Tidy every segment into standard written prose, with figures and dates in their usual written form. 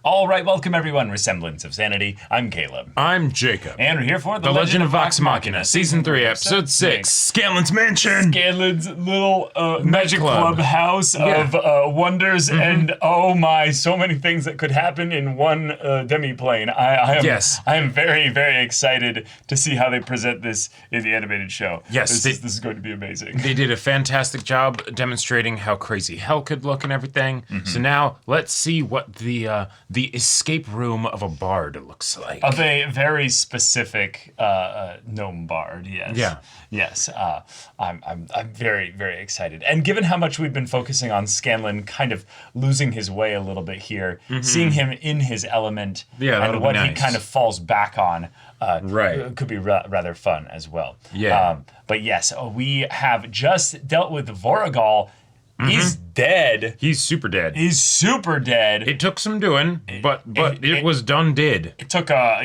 All right, welcome everyone. Semblance of Sanity. I'm Caleb. I'm Jacob. And we're here for The Legend of Vox Machina, Season 3, Episode 6, Scanlan's Mansion! Scanlan's little magic Club. clubhouse of wonders, and oh my, so many things that could happen in one demi-plane. I am very, very excited to see how they present this in the animated show. Yes. This is going to be amazing. They did a fantastic job demonstrating how crazy hell could look and everything. So now, let's see what the escape room of a bard looks like. Of a very specific gnome bard, yes. Yeah. Yes. I'm very, very excited. And given how much we've been focusing on Scanlan kind of losing his way a little bit here, seeing him in his element and what he kind of falls back on could be rather fun as well. Yeah. But yes, we have just dealt with Voragal. He's dead. He's super dead. He's super dead. It took some doing, but it was done did. It took a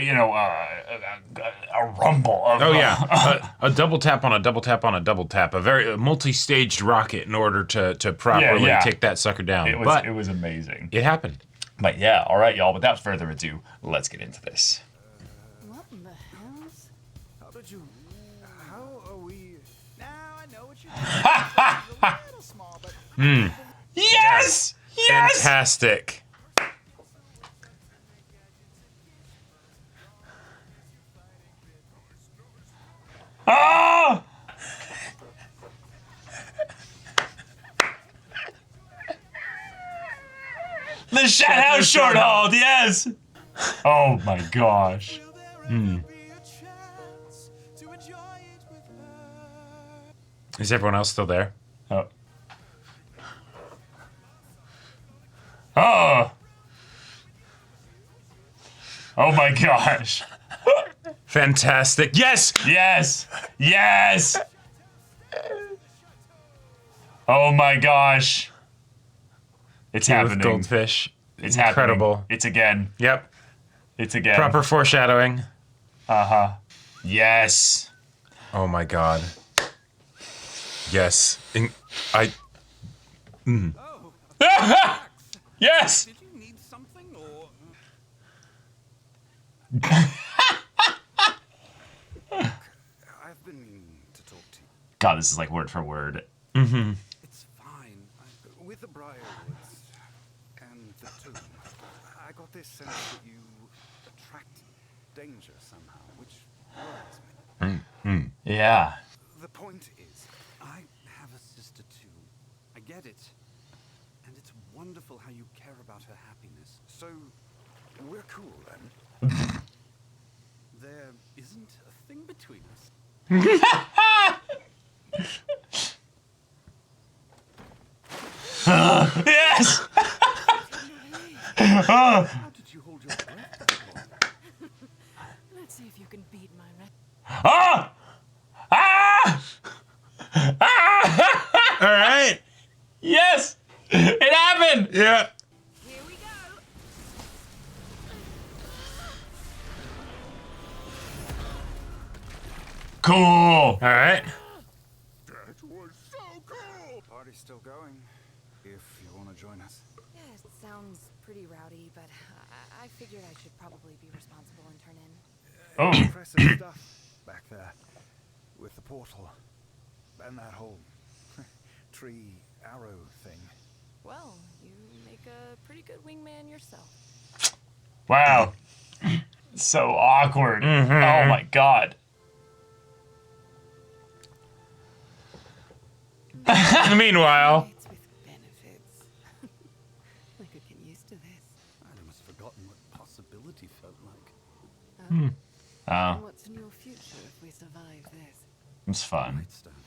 rumble of a double tap on a double tap on a double tap, a very multi-staged rocket in order to properly take that sucker down. It was amazing. It happened. But yeah, all right, y'all. Without further ado, let's get into this. What in the hells? How are we? Now I know what you're doing. It's a little small, but Yes! Yes! Fantastic. Oh! The Shat House short hold, yes! Oh my gosh. Is everyone else still there? Oh. Oh! Oh my gosh. Fantastic. Yes! Yes! Yes! Oh my gosh. It's happening. With goldfish. It's incredible. Happening. It's again. Yep. It's again. Proper foreshadowing. Yes. Oh my god. Yes. Yes! did you need something or? I've been meaning to talk to you. God, this is like word for word. It's fine. With the briarwoods and the tomb, I got this sense that you attract danger somehow, which worries me. Yeah. The point is, I have a sister too. I get it. And it's wonderful how you care about her happiness. So, we're cool then. There isn't a thing between us. Yes! How did you hold your breath that long? Let's see if you can beat my Ah! Ah! Ah! All right. Yes! It happened! Yeah. Here we go. Cool! All right. That was so cool! Party's still going, if you want to join us. Yeah, it sounds pretty rowdy, but I figured I should probably be responsible and turn in. Oh. Impressive stuff back there, with the portal, and that whole tree arrow thing. Well, you make a pretty good wingman yourself. Wow. So awkward. Oh my god. Meanwhile. It's with benefits. I could get used to this. I'd almost forgotten what possibility felt like. And Oh, what's in your future if we survive this? it's fun. Nightstone.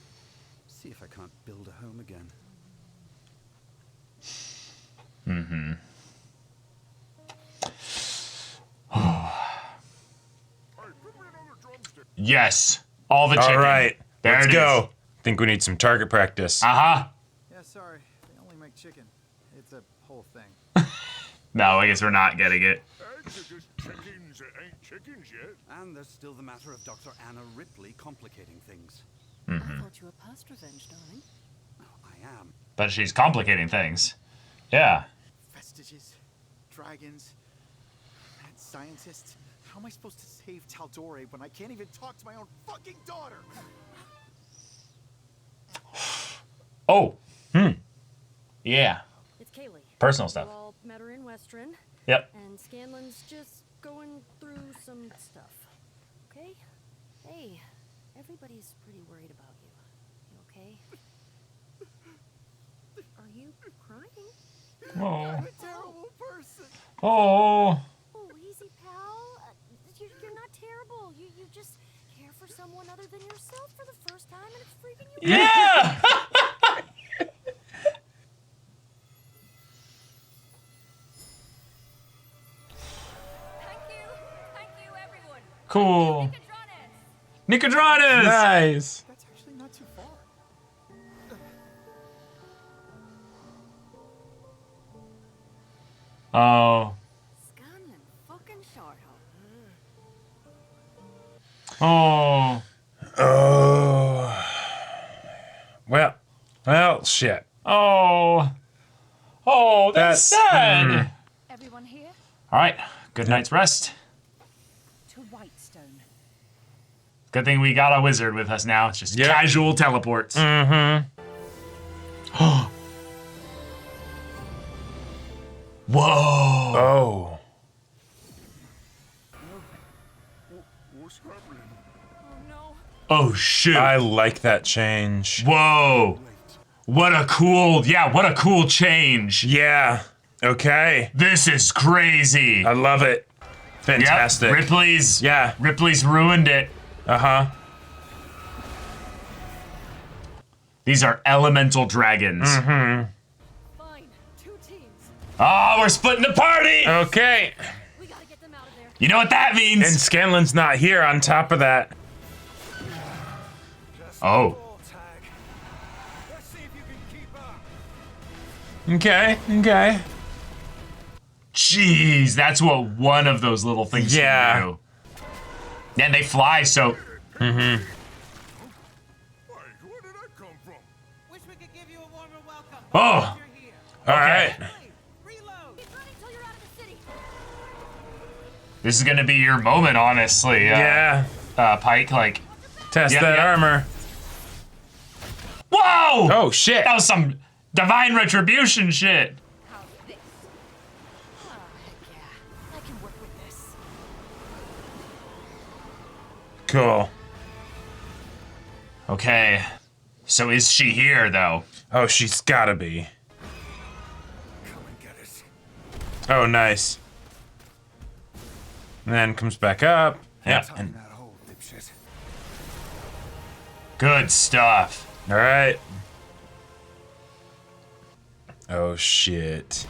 See if I can't build a home again. Yes. All the chicken. All right. There Let's it go. Think we need some target practice. Uh-huh. Yeah, sorry. They only make chicken. It's a whole thing. No, I guess we're not getting it. Just chickens that ain't chickens yet. And there's still the matter of Dr. Anna Ripley complicating things. I thought you were past revenge, darling. Oh, I am. But she's complicating things. Yeah. Vestiges, dragons, scientist. How am I supposed to save Taldore when I can't even talk to my own fucking daughter? Oh. Yeah. It's Kaylee. Personal stuff. We all met her in Western. Yep. And Scanlan's just going through some stuff. Okay? Hey, everybody's pretty worried about you. You okay? Are you crying? Oh. I'm a terrible person. Oh. Oh, easy, pal. You're not terrible. You just care for someone other than yourself for the first time, and it's freaking you out. Yeah. Thank you, everyone. Cool. Nicodranas. Nice. That's actually not too far. Oh. Scanlan fucking short Oh. Oh. Well, shit. Oh. Oh, that's sad. Everyone here All right. Good night's rest. to Whitestone. Good thing we got a wizard with us now. It's just casual teleports. Mm-hmm. Whoa. Oh. What's happening? Oh no. Oh, shoot. I like that change. Whoa. What a cool change. Yeah. Okay. This is crazy. I love it. Fantastic. Yep, Ripley's. Yeah. Ripley's ruined it. Uh-huh. These are elemental dragons. Mm-hmm. Fine. 2 teams. Oh, we're splitting the party. Okay. We gotta get them out of there. You know what that means? And Scanlan's not here on top of that. Oh. Let's see if you can keep up. Okay. Okay. Jeez, that's what one of those little things can do. And they fly, so... Mm-hmm. Wait, where did that come from? Wish we could give you a warmer welcome. Oh. You're here. All right. Hey, reload. Keep running till you're out of the city. This is gonna be your moment, honestly. Yeah. Pike, like... Test Yep, that yep. armor. Whoa! Oh, shit. That was some divine retribution shit. How's this? Oh, heck yeah. I can work with this. Cool. Okay. So is she here, though? Oh, she's gotta be. Come and get it. Oh, nice. And then comes back up. Yeah. Time And, that hole, dipshit. Good stuff. all right. Oh, shit.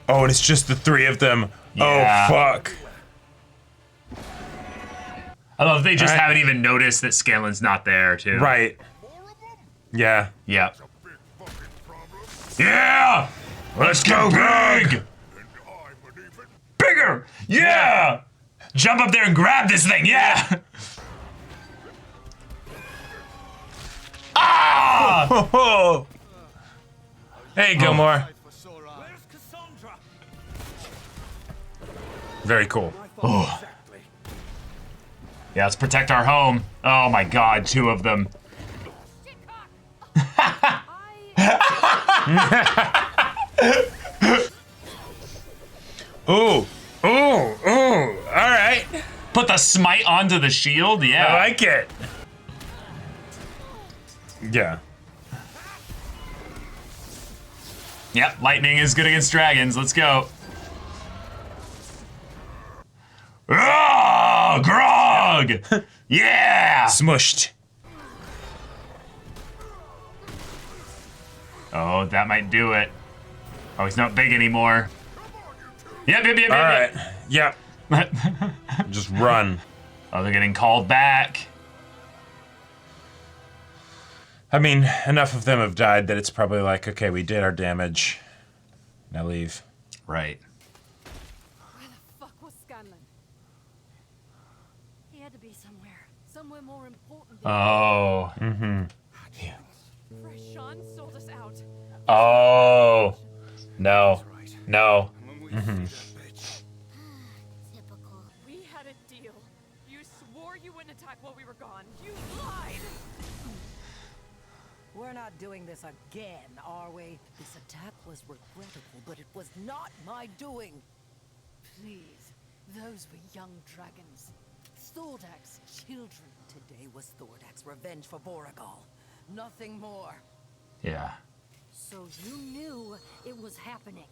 Oh, and it's just the 3 of them. Yeah. Oh, fuck. I love they just All right. haven't even noticed that Scanlan's not there, too. Right. Yeah. Yep. Big fucking problem. Yeah! Let's go big! And I'm an even Bigger! Yeah! Jump up there and grab this thing, yeah! Ah! Oh. Hey, Gilmore. Where's Cassandra? Very cool. Oh. Exactly. Yeah, let's protect our home. Oh my god, 2 of them. Ooh. Ooh. Ooh. All right. Put the smite onto the shield, yeah. I like it. Yeah. Yep, lightning is good against dragons. Let's go. Oh, Grog! Yeah! Smushed. Oh, that might do it. Oh, he's not big anymore. Yep. All right. Yep. Just run. Oh, they're getting called back. I mean, enough of them have died that it's probably like, okay, we did our damage. Now leave. Right. Where the fuck was Scanlan? He had to be somewhere more important than Oh. Mm-hmm. Fresh Sean sold us out. Oh. No. No. When we see that bitch. you. You swore you wouldn't attack while we were gone. You lied! We're not doing this again, are we? This attack was regrettable, but it was not my doing. Please, those were young dragons. Thordak's children. Today was Thordak's revenge for Voragal. Nothing more. Yeah. So you knew it was happening.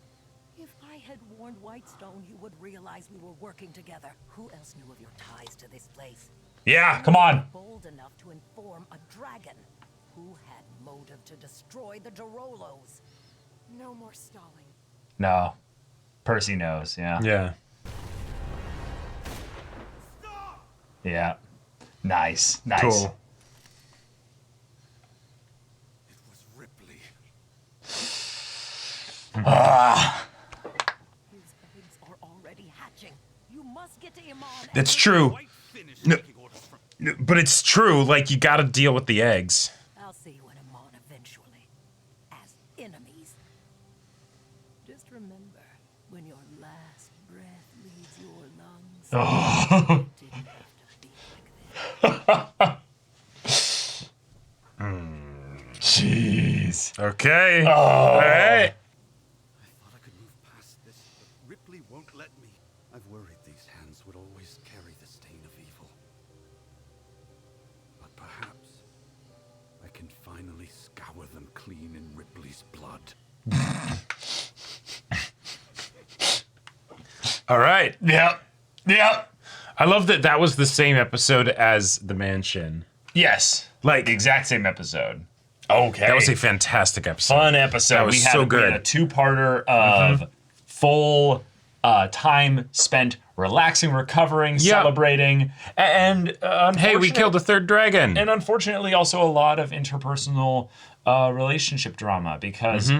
If I had warned Whitestone, you would realize we were working together. Who else knew of your ties to this place? Yeah, come on. Bold enough to inform a dragon. Who had motive to destroy the Dorolos? No more stalling. No. Percy knows, yeah. Yeah. Yeah. Nice. Nice. Cool. It was Ripley. His eggs are already hatching. You must get to Iman. It's true. Quite finished No. taking orders from... But it's true. Like, you gotta deal with the eggs. I'll see you in Iman eventually. As enemies. Just remember, when your last breath leaves your lungs, it didn't have to be like this. Jeez. Okay. All right. I thought I could move past this, but Ripley won't let me. I've worried these hands would always carry the stain of evil. But perhaps I can finally scour them clean in Ripley's blood. All right. Yep. Yep. I love that that was the same episode as The Mansion. Yes. Like, The exact same episode. Okay. that was a fantastic episode. fun episode. That was we had, so we good. had a two-parter of full time spent relaxing, recovering, celebrating, and Hey, we killed a third dragon. and unfortunately also a lot of interpersonal relationship drama because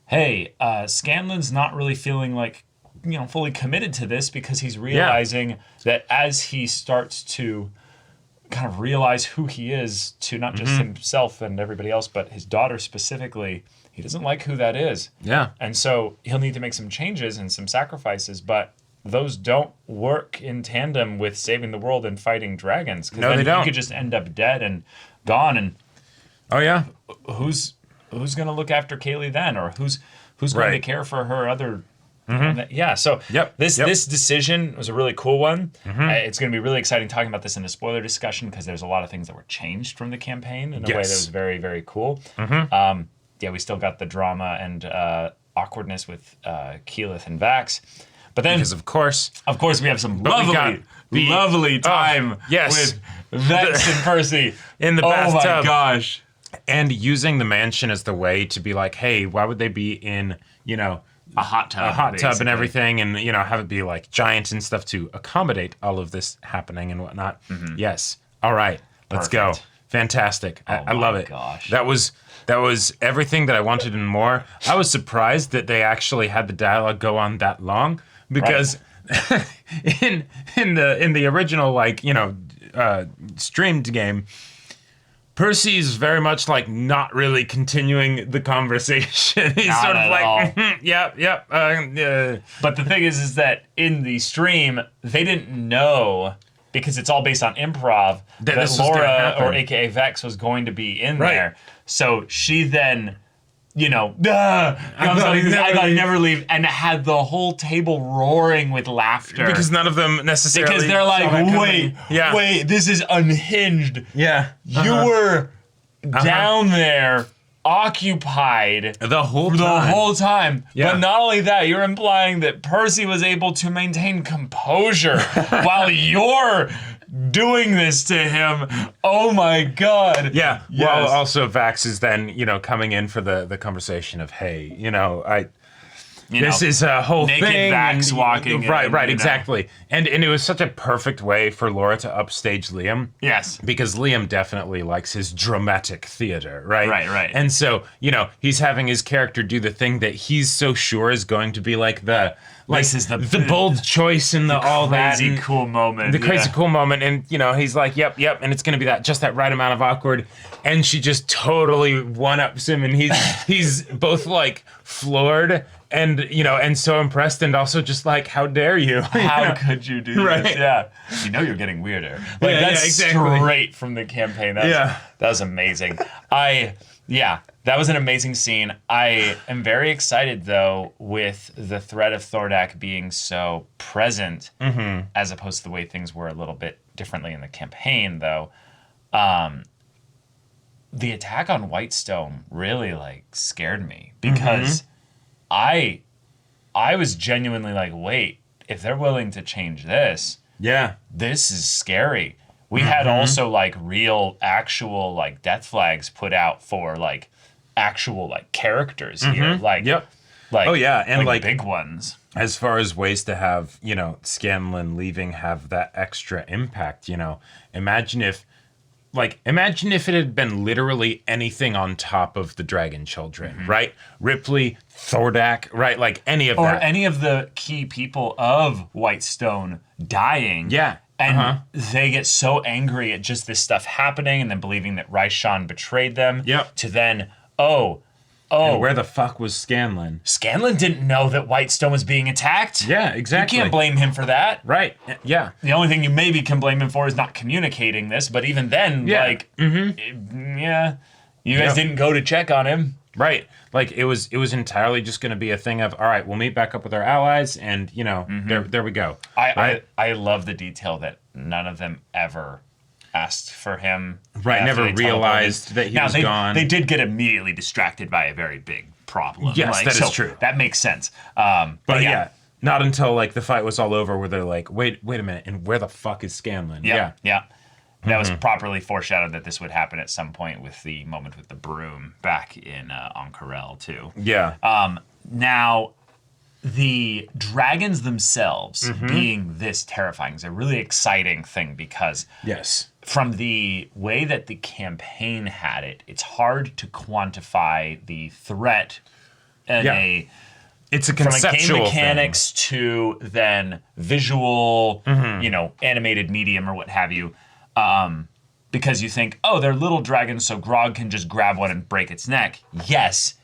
hey, Scanlan's not really feeling like fully committed to this because he's realizing that as he starts to kind of realize who he is to not just himself and everybody else, but his daughter specifically, he doesn't like who that is. Yeah. And so he'll need to make some changes and some sacrifices, but those don't work in tandem with saving the world and fighting dragons. 'Cause No, then they don't. You could just end up dead and gone. And Oh, yeah. who's going to look after Kaylee then, or who's going to Right. care for her other? Yeah. So Yep, this yep. this decision was a really cool one. It's going to be really exciting talking about this in a spoiler discussion because there's a lot of things that were changed from the campaign in a way that Yes. was very, very cool. Yeah, we still got the drama and awkwardness with Keyleth and Vax, but then Because, of course, we have some we lovely, got the- lovely time yes. with Vex and Percy in the Oh my bathtub. gosh. And using the mansion as the way to be like, hey, why would they be in, A hot tub. a hot tub and basically. everything, and have it be like giant and stuff to accommodate all of this happening and whatnot. Yes. All right. Let's go. Perfect. Fantastic. I Oh love my it. gosh. That was everything that I wanted and more. I was surprised that they actually had the dialogue go on that long because in the original streamed game, Percy's very much like not really continuing the conversation. He's Not sort of at like, all. yep. But the thing is that in the stream, they didn't know, because it's all based on improv, that this was gonna Laura, happen. or AKA Vex, was going to be in Right. there. So she then, comes out, I gotta never leave, and had the whole table roaring with laughter. Because none of them necessarily. Because they're like, saw that coming. wait, Yeah. wait, this is unhinged. Yeah. You were down there, occupied The whole time. the whole time. Yeah. But not only that, you're implying that Percy was able to maintain composure while you're doing this to him. Oh my god. Yeah. Yes. Well, also Vax is then, coming in for the conversation of, hey, this is a whole naked thing. Vax walking Right, in, right, exactly. And it was such a perfect way for Laura to upstage Liam. Yes. Because Liam definitely likes his dramatic theater, right? Right. And so, he's having his character do the thing that he's so sure is going to be like This is the bold choice and the all that. crazy and cool moment. the crazy yeah. cool moment, and he's like, yep, and it's gonna be that right amount of awkward, and she just totally one-ups him, and he's both like floored and and so impressed, and also just like, how dare you? How could you do this? Yeah, you're getting weirder. Like that's exactly. straight from the campaign. That was amazing. That was an amazing scene. I am very excited though with the threat of Thordak being so present, as opposed to the way things were a little bit differently in the campaign though. The attack on Whitestone really like scared me because I was genuinely like, wait, if they're willing to change this, this is scary. We had also like actual like death flags put out for like actual like characters here, like and like big ones. As far as ways to have Scanlan leaving have that extra impact, imagine if it had been literally anything on top of the Dragon Children, right? Ripley, Thordak, right? Like any of that. Or any of the key people of Whitestone dying. Yeah. And they get so angry at just this stuff happening and then believing that Raishan betrayed them. Yep. To then, and where the fuck was Scanlan? Scanlan didn't know that Whitestone was being attacked. Yeah, exactly. You can't blame him for that. Right. Yeah. The only thing you maybe can blame him for is not communicating this, but even then, you guys didn't go to check on him. Right. Like it was entirely just going to be a thing of, all right, we'll meet back up with our allies, and there we go. I love the detail that none of them ever asked for him. Right. Never realized that he was gone. They did get immediately distracted by a very big problem. Yes, that is true. That makes sense. But not until like the fight was all over where they're like, wait a minute, and where the fuck is Scanlan? Yeah. That was properly foreshadowed that this would happen at some point with the moment with the broom back in Ank'Harel too. Yeah. Now, the dragons themselves being this terrifying is a really exciting thing because from the way that the campaign had it, it's hard to quantify the threat in it's a conceptual from a game mechanics to then visual, animated medium or what have you. Because you think, they're little dragons, so Grog can just grab one and break its neck. Yes,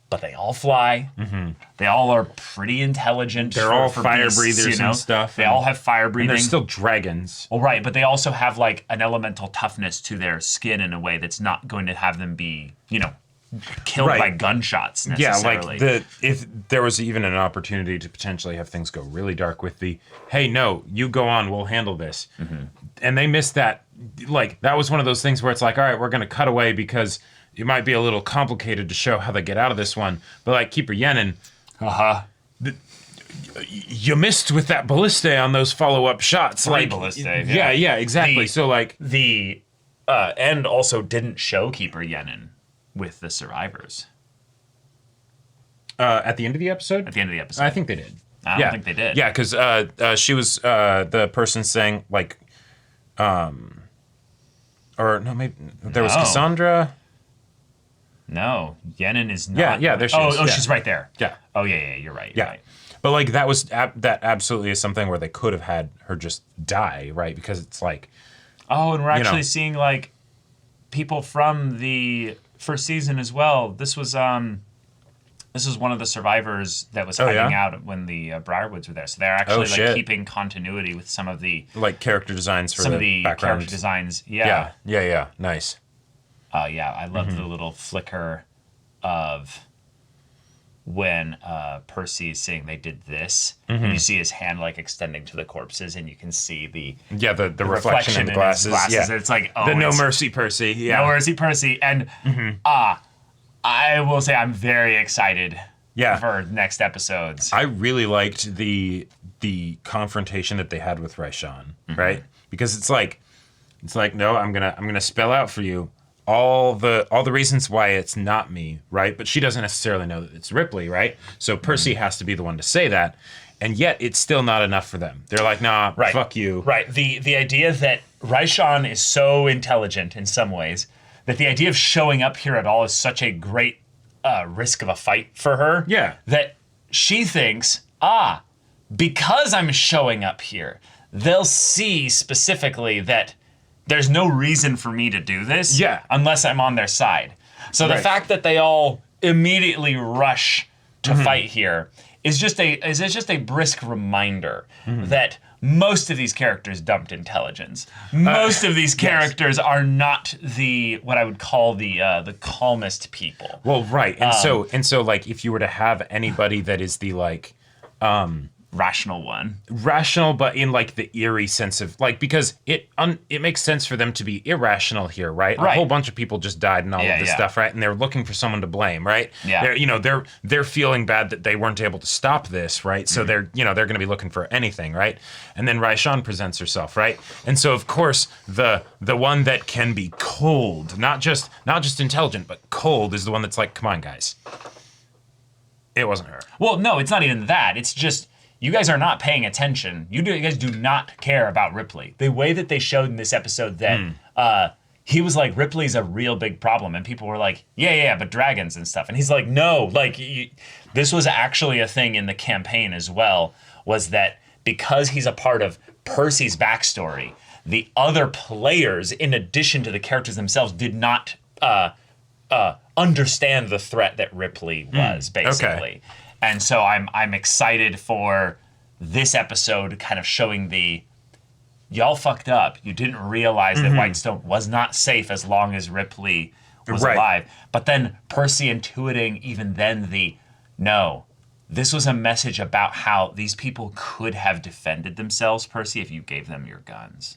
but they all fly. They all are pretty intelligent. They're all fire breathers and stuff. They all have fire breathing. And they're still dragons. Well, right, but they also have like an elemental toughness to their skin in a way that's not going to have them be, killed by gunshots necessarily. Yeah, like if there was even an opportunity to potentially have things go really dark with the, hey, no, you go on, we'll handle this. And they missed that. Like, that was one of those things where it's like, all right, we're going to cut away because it might be a little complicated to show how they get out of this one. But like Keeper Yenin, you missed with that ballista on those follow-up shots. Like ballista, yeah, exactly. So like the and also didn't show Keeper Yenin with the survivors. At the end of the episode? At the end of the episode. I think they did. I don't think they did. Yeah, because she was the person saying like, or no, maybe there was Cassandra. No, Yenin is not. Yeah, there she is. Oh, she's right there. Yeah. Oh, yeah, you're right. You're right. But like that was that absolutely is something where they could have had her just die, right? Because it's like, and we're actually seeing like people from the first season as well. This was one of the survivors that was hiding out when the Briarwoods were there. So they're actually keeping continuity with some of the like character designs for some of the background. character designs. Yeah. Nice. I loved the little flicker of when Percy is saying they did this. And you see his hand like extending to the corpses, and you can see the reflection in the glasses. Yeah. It's like no mercy Percy. Yeah. No mercy Percy. And I will say I'm very excited for next episodes. I really liked the confrontation that they had with Raishan, right? Because it's like no, I'm gonna spell out for you all the reasons why it's not me, right? But she doesn't necessarily know that it's Ripley, right? So Percy has to be the one to say that, and yet it's still not enough for them. They're like, nah, fuck you. Right. The idea that Raishan is so intelligent in some ways that the idea of showing up here at all is such a great risk of a fight for her. Yeah. That she thinks, because I'm showing up here, they'll see specifically that there's no reason for me to do this unless I'm on their side. So the fact that they all immediately rush to fight here is just a brisk reminder that most of these characters dumped intelligence. Most of these characters are not what I would call the calmest people. Well, right. And so like if you were to have anybody that is the like rational one. Rational, but in like the eerie sense of like, because it makes sense for them to be irrational here, right? A whole bunch of people just died and all of this stuff, right? And they're looking for someone to blame, right? Yeah. They're feeling bad that they weren't able to stop this, right? So they're going to be looking for anything, right? And then Raishan presents herself, right? And so of course the one that can be cold, not just intelligent, but cold is the one that's like, come on, guys. It wasn't her. Well, no, it's not even that. It's just you guys are not paying attention. You guys do not care about Ripley. The way that they showed in this episode that he was like, Ripley's a real big problem. And people were like, yeah, but dragons and stuff. And he's like, no, like this was actually a thing in the campaign as well, was that because he's a part of Percy's backstory, the other players, in addition to the characters themselves, did not understand the threat that Ripley was, basically. Okay. And so I'm excited for this episode kind of showing y'all fucked up. You didn't realize that Whitestone was not safe as long as Ripley was alive. But then Percy intuiting even then no, this was a message about how these people could have defended themselves, Percy, if you gave them your guns.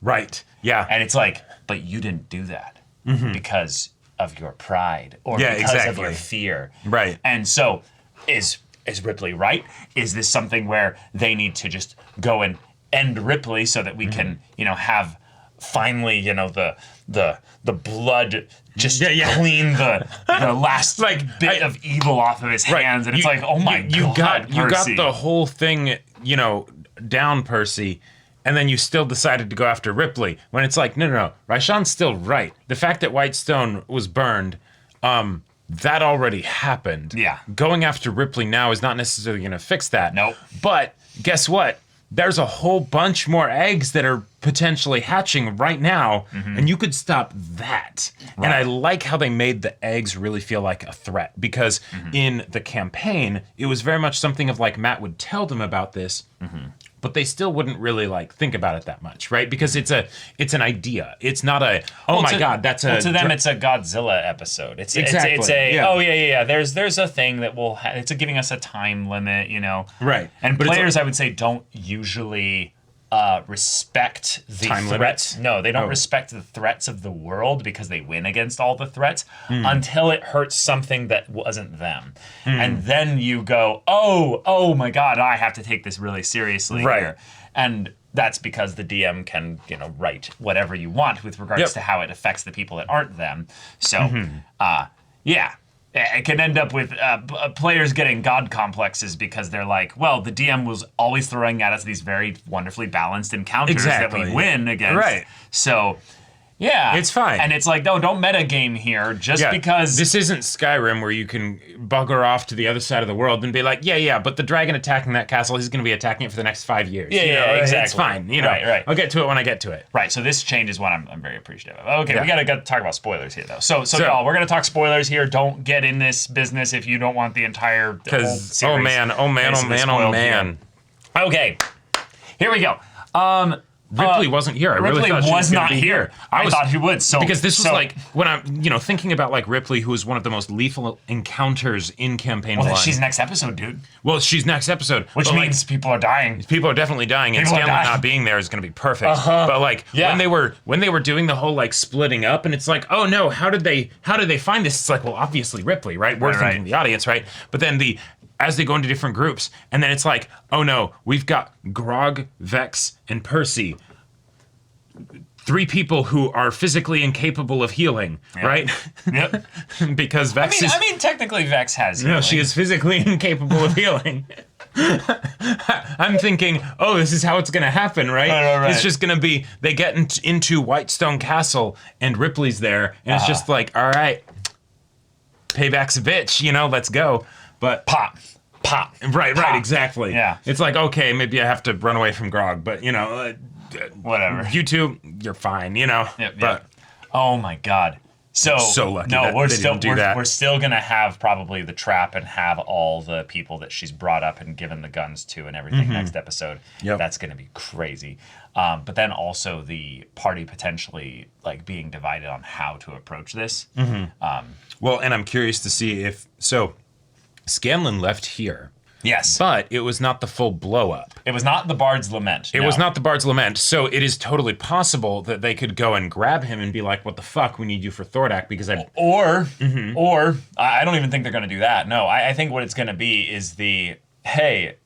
Right, yeah. And it's like, but you didn't do that because of your pride or because of your fear. Right. And so is Ripley right? Is this something where they need to just go and end Ripley so that we can, have finally, the blood just clean the last bit of evil off of his hands, and it's like, oh my God, you got the whole thing, down, Percy. And then you still decided to go after Ripley when it's like, no, Raishan's still right. The fact that Whitestone was burned, that already happened. Yeah. Going after Ripley now is not necessarily going to fix that. Nope. But guess what? There's a whole bunch more eggs that are potentially hatching right now, and you could stop that. Right. And I like how they made the eggs really feel like a threat, because in the campaign, it was very much something of like Matt would tell them about this, but they still wouldn't really like think about it that much, right? Because it's an idea. It's not a God, that's a to them it's a Godzilla episode. It's There's a thing that it's giving us a time limit, Right. And but players I would say don't usually respect the time threats. Limits? No, they don't respect the threats of the world because they win against all the threats until it hurts something that wasn't them. And then you go, oh my God, I have to take this really seriously here. And that's because the DM can, write whatever you want with regards to how it affects the people that aren't them. So, it can end up with players getting god complexes because they're like, well, the DM was always throwing at us these very wonderfully balanced encounters that we win against. Right. So, yeah. It's fine. And it's like, no, don't metagame here just because... This isn't Skyrim where you can bugger off to the other side of the world and be like, but the dragon attacking that castle, he's going to be attacking it for the next 5 years. Yeah, exactly. It's fine. Right. I'll get to it when I get to it. Right, so this change is what I'm very appreciative of. Okay, we got to talk about spoilers here, though. So y'all, we're going to talk spoilers here. Don't get in this business if you don't want the entire whole series. Oh, man. Okay, here we go. Ripley wasn't here. I really thought she was not here. I thought he would. So because this was like when I'm, thinking about like Ripley, who is one of the most lethal encounters in campaign. Well, she's next episode, dude. Well, she's next episode, which means people are dying. People are definitely dying, and Stanley not being there is going to be perfect. But like when they were doing the whole like splitting up, and it's like, oh no, how did they find this? It's like, well, obviously Ripley, right? We're thinking the audience, right? But then as they go into different groups, and then it's like, oh no, we've got Grog, Vex, and Percy. 3 people who are physically incapable of healing, right? Yep. Because Vex I mean, technically Vex has healing. No, she is physically incapable of healing. I'm thinking, this is how it's going to happen, right? It's just going to be, they get into Whitestone Castle, and Ripley's there, and it's just like, all right, payback's a bitch, let's go. But pop. Right, exactly. Yeah. It's like, okay, maybe I have to run away from Grog, but, whatever. You two, you're fine, Yep. Oh my God. So lucky no, that we're they still didn't do that. We're still gonna have probably the trap and have all the people that she's brought up and given the guns to and everything next episode. Yep. That's gonna be crazy. But then also the party potentially like being divided on how to approach this. Well, and I'm curious to see if Scanlan left here. Yes. But it was not the full blow up. It was not the Bard's Lament. It was not the Bard's Lament. So it is totally possible that they could go and grab him and be like, what the fuck? We need you for Thordak because I. Or I don't even think they're going to do that. No, I think what it's going to be is hey,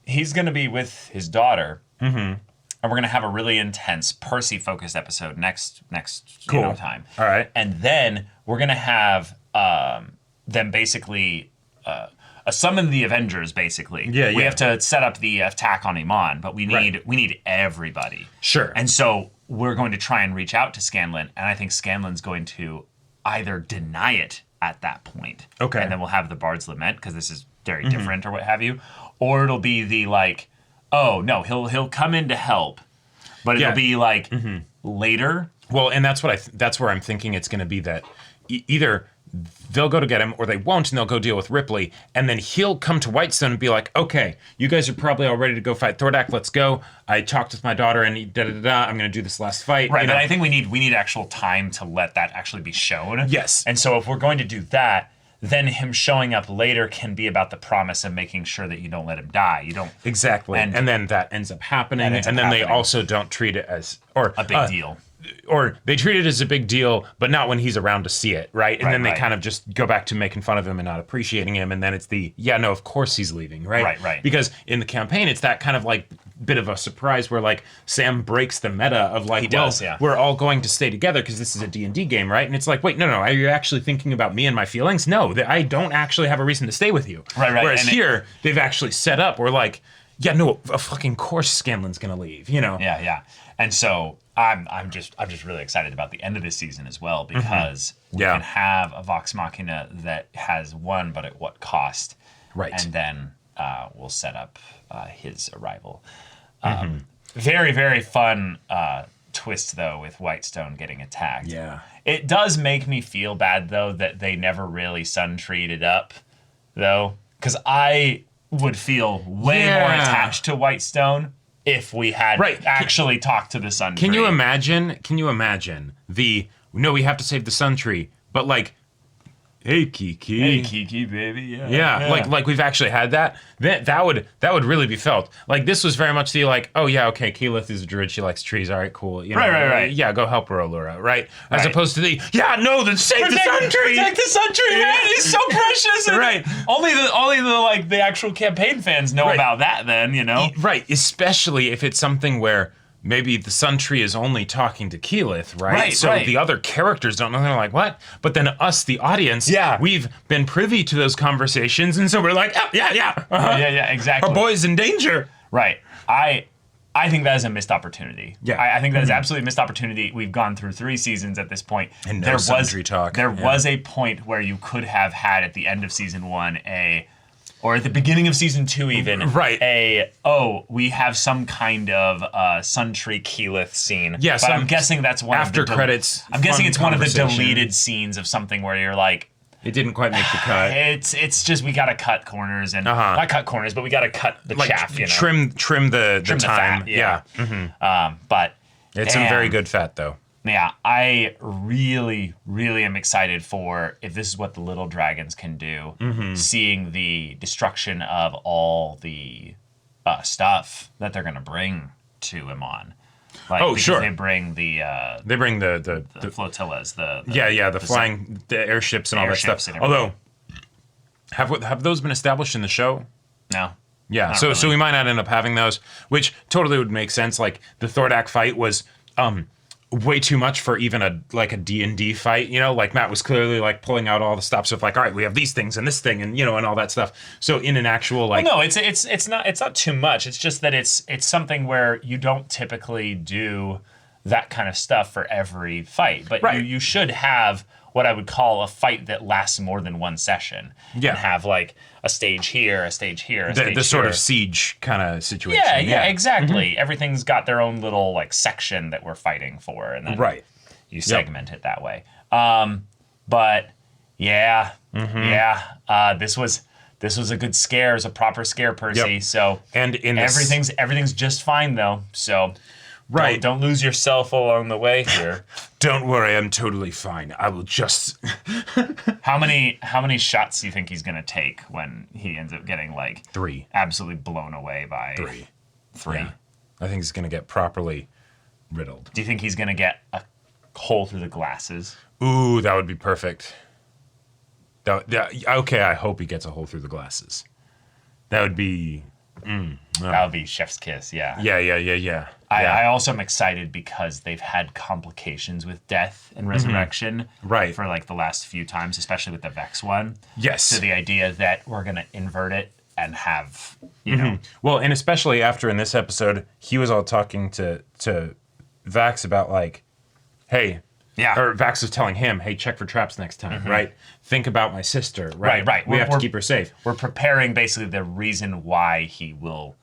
he's going to be with his daughter. And we're going to have a really intense Percy-focused episode next Cool. time. All right. And then we're going to have them basically... summon the Avengers, basically. We have to set up the attack on Iman, but we need everybody. Sure. And so we're going to try and reach out to Scanlan, and I think Scanlan's going to either deny it at that point. Okay. And then we'll have the Bard's Lament, because this is very different or what have you. Or it'll be the like, oh, no, he'll come in to help, but it'll be like later. Well, and that's where I'm thinking it's going to be that either they'll go to get him or they won't and they'll go deal with Ripley and then he'll come to Whitestone and be like, okay, you guys are probably all ready to go fight Thordak, let's go. I talked with my daughter and I'm going to do this last fight. Right, but I think we need actual time to let that actually be shown. Yes. And so if we're going to do that, then him showing up later can be about the promise of making sure that you don't let him die. You don't exactly, and then that ends up happening, and then they also don't treat it as a big deal. Or they treat it as a big deal, but not when he's around to see it, right? And then they kind of just go back to making fun of him and not appreciating him, and then it's of course he's leaving, right? Right. Because in the campaign, it's that kind of like bit of a surprise where like Sam breaks the meta of like, we're all going to stay together because this is a D&D game, right? And it's like, wait, no, are you actually thinking about me and my feelings? No, I don't actually have a reason to stay with you. Right. Whereas here, they've actually set up, we're like, a fucking course Scanlan's gonna leave, Yeah. And so I'm just really excited about the end of this season as well, because we can have a Vox Machina that has won, but at what cost? Right. And then we'll set up his arrival. Very, very fun twist, though, with Whitestone getting attacked. Yeah. It does make me feel bad, though, that they never really sun-treed it up, though, because I would feel way more attached to Whitestone if we had actually talked to the Sun Tree. Can you imagine we have to save the Sun Tree, but like, hey Kiki, baby, yeah. Like we've actually had that. That would really be felt. Like this was very much the like, oh yeah, okay, Keyleth is a druid, she likes trees, all right, cool. Right. Yeah, go help her, Allura, right? As opposed to then save the Sun Tree. Protect the Sun Tree, man, he's so precious. Right. Only the actual campaign fans know about that then, Right, especially if it's something where maybe the Sun Tree is only talking to Keyleth, right? So the other characters don't know. They're like, what? But then us, the audience, we've been privy to those conversations, and so we're like, yeah, exactly. Our boy's in danger. Right. I think that is a missed opportunity. Yeah. I think that is absolutely a missed opportunity. We've gone through 3 seasons at this point. And no Sun Tree talk. There was a point where you could have had at the end of season 1 or at the beginning of season 2 even, we have some kind of Sun Tree Keyleth scene. Yes, but I'm guessing that's one after of the credits. I'm guessing it's one of the deleted scenes of something where you're like, it didn't quite make the cut. It's just we gotta cut corners and not cut corners, but we gotta cut the chaff. Trim the time. Fat, yeah. But it's some very good fat though. Yeah, I really, really am excited for if this is what the little dragons can do, seeing the destruction of all the stuff that they're going to bring to Iman. Sure. They bring the flotillas, the flying the airships and all that stuff. Although, have those been established in the show? No. Yeah, so we might not end up having those, which totally would make sense. Like the Thordak fight was way too much for even a D&D fight, like Matt was clearly like pulling out all the stops of like, all right, we have these things and this thing and and all that stuff. So in an actual like, well, no, it's not too much. It's just that it's something where you don't typically do that kind of stuff for every fight, but you should have what I would call a fight that lasts more than one session. Yeah. And have like a stage here, a stage here, a stage the sort here. of siege kind of situation. Yeah, exactly. Everything's got their own little like section that we're fighting for, and then you segment it that way. But yeah, this was a good scare. It was a proper scare, Percy. Yep. So and in everything's just fine though. So right, don't lose yourself along the way here. Don't worry, I'm totally fine. I will just. How many shots do you think he's gonna take when he ends up getting like 3? Absolutely blown away by 3. 3. Yeah. I think he's gonna get properly riddled. Do you think he's gonna get a hole through the glasses? Ooh, that would be perfect. Okay, I hope he gets a hole through the glasses. That would be. That would be chef's kiss. Yeah. Yeah. I also am excited because they've had complications with death and resurrection, right, for like the last few times, especially with the Vex one. Yes. So the idea that we're gonna invert it and have, you know, well, and especially after in this episode, he was all talking to Vax about like, hey, or Vax was telling him, hey, check for traps next time, right? Think about my sister, right? Right. We have to keep her safe. We're preparing basically the reason why he will,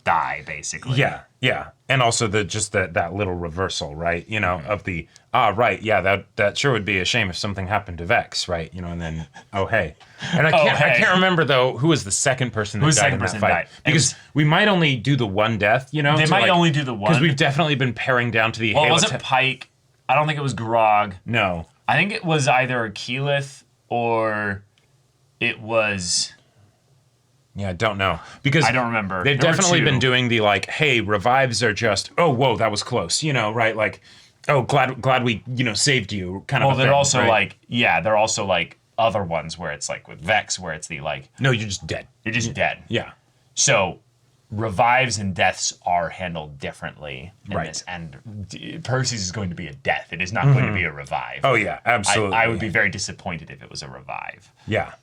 die, basically. Yeah. And also that little reversal, right? Of the, that sure would be a shame if something happened to Vex, right? And then, oh, hey. And I can't remember, though, who was the second person that died in that fight. Because we might only do the one death, They might only do the one. Because we've definitely been paring down to the... Well, was it Pike? I don't think it was Grog. No. I think it was either Keyleth or it was... Yeah, I don't know. Because I don't remember. They've definitely been doing the like, hey, revives are just, oh, whoa, that was close, right? Like, oh, glad we, saved you kind of. Well, they're also like, they're also like other ones where it's like with Vex, where it's the like, no, you're just dead. You're just dead. Yeah. So revives and deaths are handled differently in right. this, and Percy's is going to be a death. It is not going to be a revive. Oh yeah, absolutely. I would be very disappointed if it was a revive. Yeah.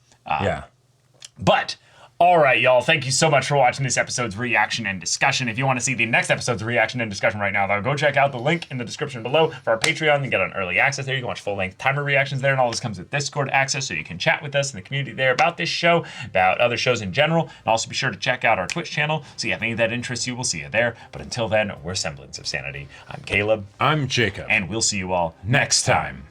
But all right, y'all. Thank you so much for watching this episode's reaction and discussion. If you want to see the next episode's reaction and discussion right now, though, go check out the link in the description below for our Patreon. You get on early access there. You can watch full-length timer reactions there, and all this comes with Discord access, so you can chat with us in the community there about this show, about other shows in general. And also be sure to check out our Twitch channel. So you have any of that interests you, we'll see you there. But until then, we're Semblance of Sanity. I'm Caleb. I'm Jacob. And we'll see you all next time.